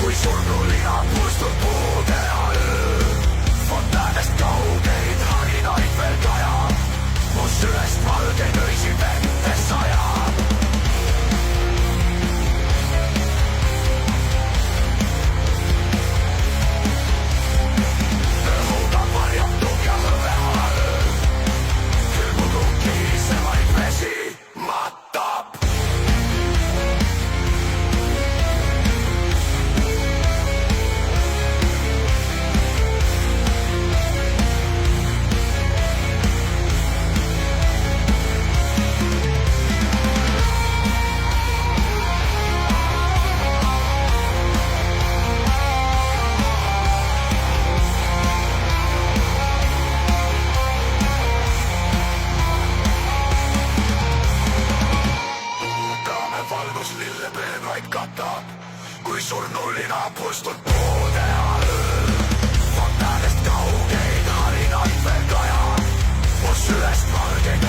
kui surnulina pustud puude all. Fontäänest kaugeid harinaid veel kajab, mu südest valgeid öisi vette sajab. Õhuga varjatud ja hõve all, küll mu tukisemaid vesi matab. Valgus lillepeebraid katab, kui surnulina pustud puude all. Fontäänest kaugeid harinaid veel kajab, mu südest valgeid